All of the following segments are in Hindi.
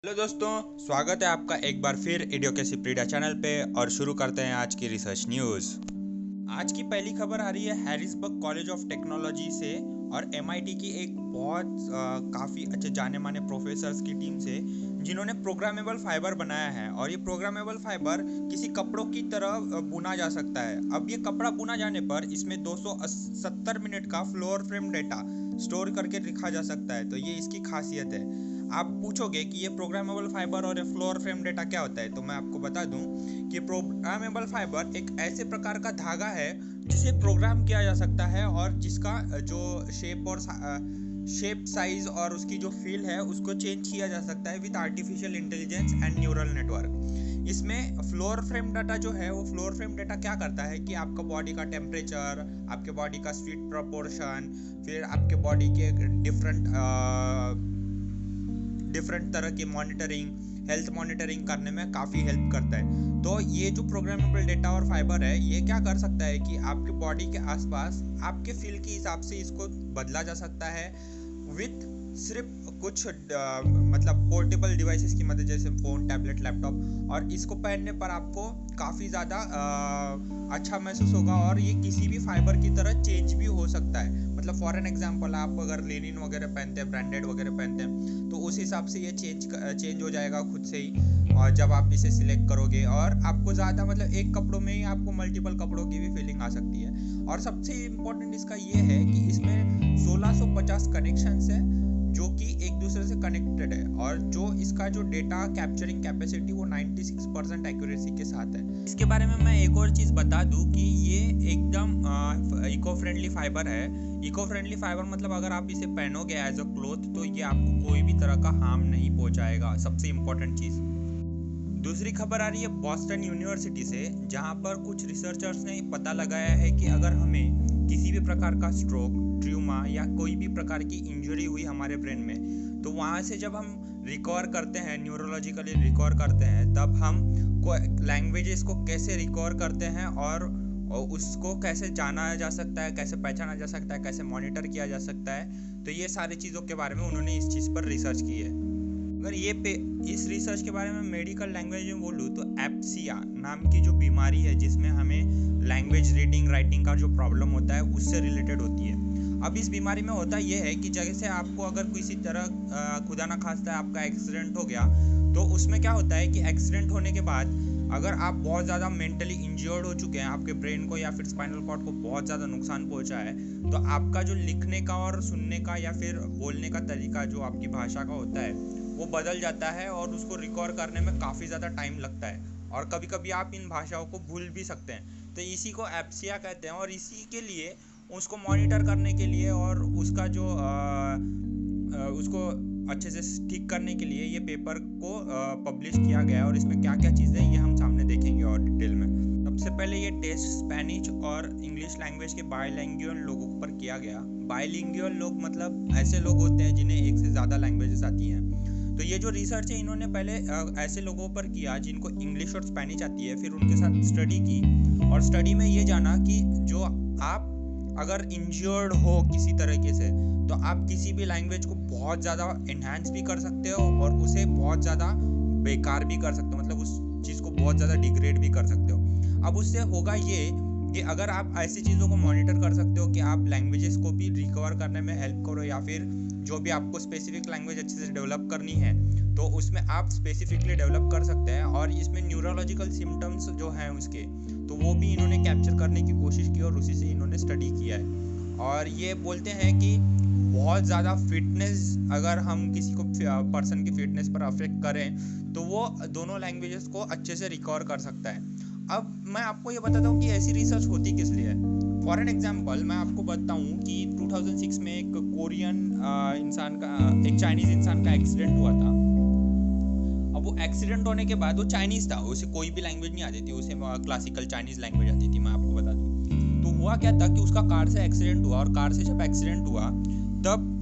हेलो दोस्तों, स्वागत है आपका एक बार फिर इडियोकेसी प्रीडा चैनल पे। और शुरू करते हैं आज की रिसर्च न्यूज़। आज की पहली खबर आ रही है हैरिसबर्ग कॉलेज ऑफ टेक्नोलॉजी से और एमआईटी की एक बहुत काफ़ी अच्छे जाने माने प्रोफेसर्स की टीम से, जिन्होंने प्रोग्रामेबल फाइबर बनाया है। और ये प्रोग्रामेबल फाइबर किसी कपड़ों की तरह बुना जा सकता है। अब ये कपड़ा बुना जाने पर इसमें 270 मिनट का फ्लोर फ्रेम डेटा स्टोर करके रखा जा सकता है। तो ये इसकी खासियत है। आप पूछोगे कि ये प्रोग्रामेबल फाइबर और फ्लोर फ्रेम डेटा क्या होता है, तो मैं आपको बता दूं कि प्रोग्रामेबल फाइबर एक ऐसे प्रकार का धागा है जिसे प्रोग्राम किया जा सकता है और जिसका जो शेप साइज और उसकी जो फील है उसको चेंज किया जा सकता है with artificial intelligence and neural network. इसमें फ्लोर फ्रेम डाटा जो है, वो फ्लोर फ्रेम डाटा क्या करता है कि आपका बॉडी का टेम्परेचर, आपके बॉडी का स्वीट प्रोपोर्शन, फिर आपके बॉडी के डिफरेंट तरह की हेल्थ मॉनिटरिंग करने में काफ़ी हेल्प करता है। तो ये जो प्रोग्रामेबल डेटा और फाइबर है, ये क्या कर सकता है कि आपके बॉडी के आसपास आपके फील के हिसाब से इसको बदला जा सकता है विथ सिर्फ कुछ मतलब पोर्टेबल डिवाइसेस की मदद, जैसे फ़ोन, टैबलेट, लैपटॉप। और इसको पहनने पर आपको काफ़ी ज़्यादा अच्छा महसूस होगा और ये किसी भी फाइबर की तरह चेंज भी हो सकता है। मतलब फॉर एन एग्जांपल, आप अगर लेनिन वगैरह पहनते हैं, ब्रांडेड वगैरह पहनते हैं, तो उस हिसाब से ये चेंज हो जाएगा खुद से ही। और जब आप इसे सिलेक्ट करोगे, और आपको ज़्यादा मतलब एक कपड़ों में ही आपको मल्टीपल कपड़ों की भी फीलिंग आ सकती है। और सबसे इम्पोर्टेंट इसका ये है कि इसमें 1650 कनेक्शंस है जो कि एक दूसरे से कनेक्टेड है, और जो इसका जो डेटा कैप्चरिंग कैपेसिटी वो 96% एक्यूरेसी के साथ है। इसके बारे में मैं एक और चीज़ बता दूं कि ये एकदम इको फ्रेंडली फाइबर है। इको फ्रेंडली फाइबर मतलब अगर आप इसे पहनोगे एज अ क्लोथ, तो ये आपको कोई भी तरह का हार्म नहीं पहुंचाएगा। सबसे इम्पोर्टेंट चीज़। दूसरी खबर आ रही है बॉस्टन यूनिवर्सिटी से, जहां पर कुछ रिसर्चर्स ने पता लगाया है कि अगर हमें किसी भी प्रकार का स्ट्रोक, ट्यूमा या कोई भी प्रकार की इंजरी हुई हमारे ब्रेन में, तो वहाँ से जब हम रिकवर करते हैं, न्यूरोलॉजिकली रिकवर करते हैं, तब हम लैंग्वेजेस को कैसे रिकवर करते हैं और उसको कैसे जाना जा सकता है, कैसे पहचाना जा सकता है, कैसे मॉनिटर किया जा सकता है। तो ये सारी चीज़ों के बारे में उन्होंने इस चीज़ पर रिसर्च की है। अगर इस रिसर्च के बारे में मेडिकल लैंग्वेज में बोलूँ तो एप्सिया नाम की जो बीमारी है, जिसमें हमें लैंग्वेज रीडिंग राइटिंग का जो प्रॉब्लम होता है, उससे रिलेटेड होती है। अब इस बीमारी में होता यह है कि जैसे आपको अगर किसी तरह खुदा ना खास्ता है आपका एक्सीडेंट हो गया, तो उसमें क्या होता है कि एक्सीडेंट होने के बाद अगर आप बहुत ज़्यादा मेंटली इंजर्ड हो चुके हैं, आपके ब्रेन को या फिर स्पाइनल कॉर्ड को बहुत ज़्यादा नुकसान पहुंचा है, तो आपका जो लिखने का और सुनने का या फिर बोलने का तरीका, जो आपकी भाषा का होता है, वो बदल जाता है और उसको रिकॉर्ड करने में काफ़ी ज़्यादा टाइम लगता है। और कभी कभी आप इन भाषाओं को भूल भी सकते हैं। तो इसी को एप्सिया कहते हैं। और इसी के लिए उसको मॉनिटर करने के लिए और उसका जो उसको अच्छे से ठीक करने के लिए ये पेपर को पब्लिश किया गया है। और इसमें क्या क्या चीज़ें ये हम सामने देखेंगे और डिटेल में। सबसे पहले ये टेस्ट स्पेनिश और इंग्लिश लैंग्वेज के बायलिंगुअल लोगों पर किया गया। बायलिंगुअल लोग मतलब ऐसे लोग होते हैं जिन्हें एक से ज़्यादा लैंग्वेजेस आती हैं। तो ये जो रिसर्च है, इन्होंने पहले ऐसे लोगों पर किया जिनको इंग्लिश और स्पेनिश आती है, फिर उनके साथ स्टडी की। और स्टडी में ये जाना कि जो आप अगर इंजर्ड हो किसी तरीके से, तो आप किसी भी लैंग्वेज को बहुत ज़्यादा इन्हांस भी कर सकते हो और उसे बहुत ज़्यादा बेकार भी कर सकते हो, मतलब उस चीज़ को बहुत ज़्यादा डिग्रेड भी कर सकते हो। अब उससे होगा ये कि अगर आप ऐसी चीज़ों को मॉनिटर कर सकते हो कि आप लैंग्वेजेस को भी रिकवर करने में हेल्प करो, या फिर जो भी आपको स्पेसिफिक लैंग्वेज अच्छे से डेवलप करनी है, तो उसमें आप स्पेसिफिकली डेवलप कर सकते हैं। और इसमें न्यूरोलॉजिकल सिम्टम्स जो हैं उसके, तो वो भी इन्होंने कैप्चर करने की कोशिश की और उसी से इन्होंने स्टडी किया है। और ये बोलते हैं कि बहुत ज़्यादा फिटनेस, अगर हम किसी को पर्सन की फिटनेस पर अफेक्ट करें, तो वो दोनों लैंग्वेजेस को अच्छे से रिकवर कर सकता है। अब मैं आपको ये बताता हूँ कि ऐसी रिसर्च होती किस लिए है। फॉर एन एग्जाम्पल, मैं आपको बताऊँ कि 2006 में एक कोरियन एक चाइनीज़ इंसान का एक्सीडेंट हुआ था। अब वो एक्सीडेंट होने के बाद, वो चाइनीज़ था, उसे कोई भी लैंग्वेज नहीं आती थी, उसे क्लासिकल चाइनीज़ लैंग्वेज आती थी, मैं आपको बता दूँ। तो हुआ क्या था कि उसका कार से एक्सीडेंट हुआ, और कार से जब एक्सीडेंट हुआ तब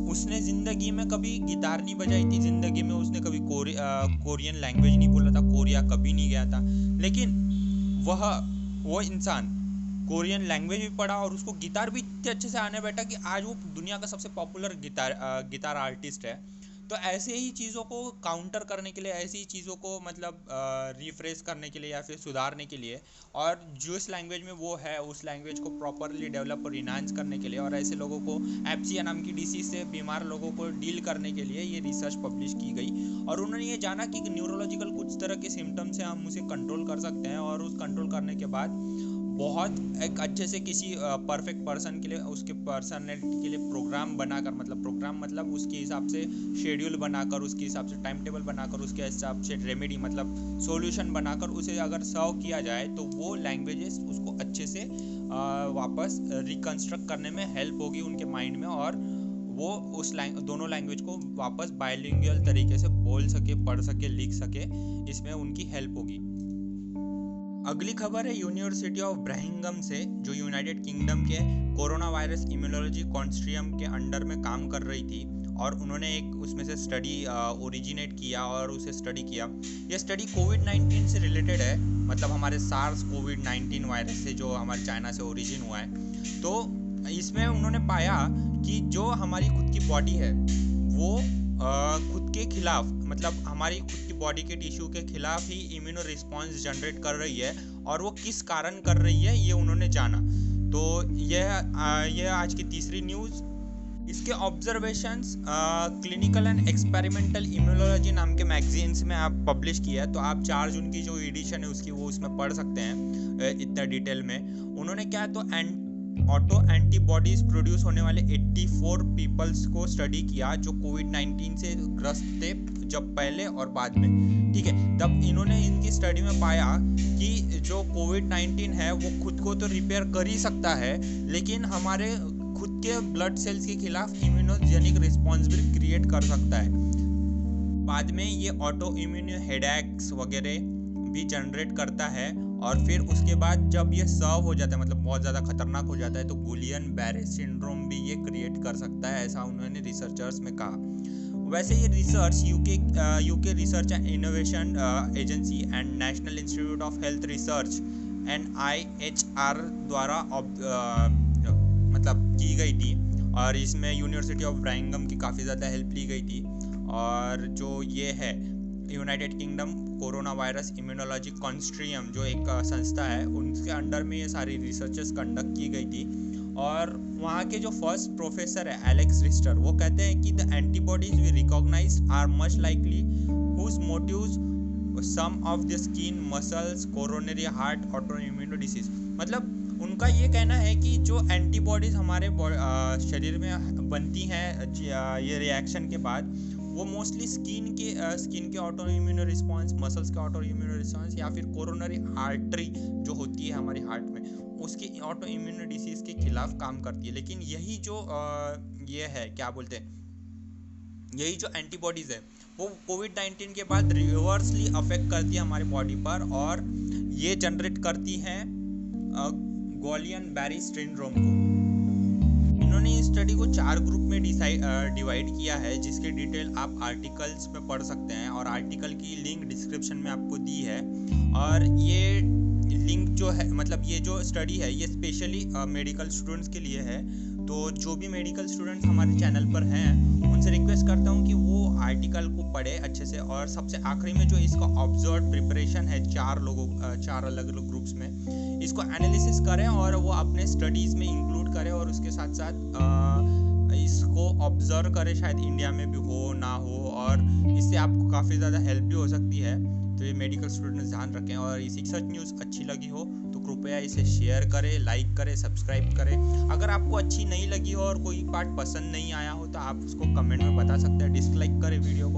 उसने ज़िंदगी में कभी गिटार नहीं बजाई थी, ज़िंदगी में उसने कभी कोरियन लैंग्वेज नहीं बोला था, कोरिया कभी नहीं गया था। लेकिन वो इंसान कोरियन लैंग्वेज भी पढ़ा और उसको गिटार भी इतने अच्छे से आने बैठा कि आज वो दुनिया का सबसे पॉपुलर गिटार आर्टिस्ट है। तो ऐसे ही चीज़ों को काउंटर करने के लिए, ऐसी ही चीज़ों को मतलब रिफ्रेश करने के लिए या फिर सुधारने के लिए, और जिस लैंग्वेज में वो है उस लैंग्वेज को प्रॉपरली डेवलप और इन्हांस करने के लिए, और ऐसे लोगों को एप्सिया नाम की डिसीज से बीमार लोगों को डील करने के लिए ये रिसर्च पब्लिश की गई। और उन्होंने ये जाना कि न्यूरोलॉजिकल कुछ तरह के सिम्टम्स से हम उसे कंट्रोल कर सकते हैं, और उस कंट्रोल करने के बाद बहुत एक अच्छे से किसी परफेक्ट पर्सन के लिए, उसके पर्सनैलिटी के लिए प्रोग्राम बनाकर, मतलब प्रोग्राम मतलब उसके हिसाब से शेड्यूल बनाकर, उसके हिसाब से टाइम टेबल बनाकर, उसके हिसाब से रेमेडी मतलब सॉल्यूशन बनाकर उसे अगर सर्व किया जाए तो वो लैंग्वेजेस उसको अच्छे से वापस रिकंस्ट्रक्ट करने में हेल्प होगी उनके माइंड में, और वो उस दोनों लैंग्वेज को वापस बायलिंगुअल तरीके से बोल सके, पढ़ सके, लिख सके, इसमें उनकी हेल्प होगी। अगली खबर है यूनिवर्सिटी ऑफ ब्रमिंघम से, जो यूनाइटेड किंगडम के कोरोना वायरस इम्यूनोलॉजी कंसोर्टियम के अंडर में काम कर रही थी, और उन्होंने एक उसमें से स्टडी ओरिजिनेट किया और उसे स्टडी किया। यह स्टडी कोविड-19 से रिलेटेड है, मतलब हमारे सार्स कोविड-19 वायरस से, जो हमारे चाइना से ओरिजिन हुआ है। तो इसमें उन्होंने पाया कि जो हमारी खुद की बॉडी है वो खुद के खिलाफ, मतलब हमारी खुद की बॉडी के टिश्यू के खिलाफ ही इम्यूनो रिस्पॉन्स जनरेट कर रही है, और वो किस कारण कर रही है ये उन्होंने जाना। तो यह आज की तीसरी न्यूज़। इसके observations clinical and experimental immunology नाम के मैगजीन्स में आप पब्लिश किया है, तो आप 4 जून की जो एडिशन है उसकी वो उसमें पढ़ सकते हैं इतना डिटेल में। उन्होंने क्या तो ऑटो एंटीबॉडीज प्रोड्यूस होने वाले 84 पीपल्स को स्टडी किया जो कोविड-19 से ग्रस्त थे, जब पहले और बाद में, ठीक है। तब इन्होंने इनकी स्टडी में पाया कि जो कोविड-19 है वो खुद को तो रिपेयर कर ही सकता है, लेकिन हमारे खुद के ब्लड सेल्स के खिलाफ इम्यूनोजेनिक रिस्पॉन्स भी क्रिएट कर सकता है। बाद में ये ऑटो इम्यून हेडेक्स वगैरह भी जनरेट करता है, और फिर उसके बाद जब ये सर्व हो जाता है, मतलब बहुत ज़्यादा खतरनाक हो जाता है, तो गुलियन बैरे सिंड्रोम भी ये क्रिएट कर सकता है, ऐसा उन्होंने रिसर्चर्स में कहा। वैसे ये research UK research and innovation agency and national institute of health research NIHR द्वारा मतलब की गई थी, और इसमें यूनिवर्सिटी ऑफ ब्रमिंघम की काफ़ी ज़्यादा हेल्प ली गई थी। और जो ये है United kingdom corona virus immunology consortium, जो एक संस्था है, उनके अंडर में ये सारी रिसर्चेस कंडक्ट की गई थी। और वहाँ के जो फर्स्ट प्रोफेसर है एलेक्स रिस्टर, वो कहते हैं कि the antibodies we recognise are much likely whose motives some of the skin muscles coronary heart autoimmune disease. मतलब उनका ये कहना है कि जो एंटीबॉडीज हमारे शरीर में बनती हैं ये रिएक्शन के बाद, वो मोस्टली स्किन के ऑटो इम्यून रिस्पॉन्स, मसल्स के ऑटो इम्यून रिस्पॉन्स, या फिर कोरोनरी आर्टरी जो होती है हमारी हार्ट में, उसकी ऑटो इम्यून डिसीज के खिलाफ काम करती है। लेकिन यही जो ये है क्या बोलते हैं, यही जो एंटीबॉडीज है वो कोविड-19 के बाद रिवर्सली अफेक्ट करती है हमारी बॉडी पर, और ये जनरेट करती है गुलियन बैरे सिंड्रोम को। इन्होंने इस स्टडी को 4 ग्रुप में डिवाइड किया है, जिसके डिटेल आप आर्टिकल्स में पढ़ सकते हैं, और आर्टिकल की लिंक डिस्क्रिप्शन में आपको दी है। और ये लिंक जो है, मतलब ये जो स्टडी है ये स्पेशली मेडिकल स्टूडेंट्स के लिए है। तो जो भी मेडिकल स्टूडेंट्स हमारे चैनल पर हैं उनसे रिक्वेस्ट करता हूँ कि वो आर्टिकल को पढ़े अच्छे से, और सबसे आखिरी में जो इसका ऑब्जर्व प्रिपरेशन है 4 अलग अलग ग्रुप्स में, इसको एनालिसिस करें और वो अपने स्टडीज़ में इंक्लूड करें, और उसके साथ साथ इसको ऑब्जर्व करें, शायद इंडिया में भी हो ना हो, और इससे आपको काफ़ी ज़्यादा हेल्प भी हो सकती है। तो ये मेडिकल स्टूडेंट्स ध्यान रखें, और इसी सच न्यूज़ अच्छी लगी हो तो कृपया इसे शेयर करें, लाइक करें, सब्सक्राइब करें। अगर आपको अच्छी नहीं लगी हो और कोई पार्ट पसंद नहीं आया हो तो आप उसको कमेंट में बता सकते हैं, डिसलाइक करें वीडियो को।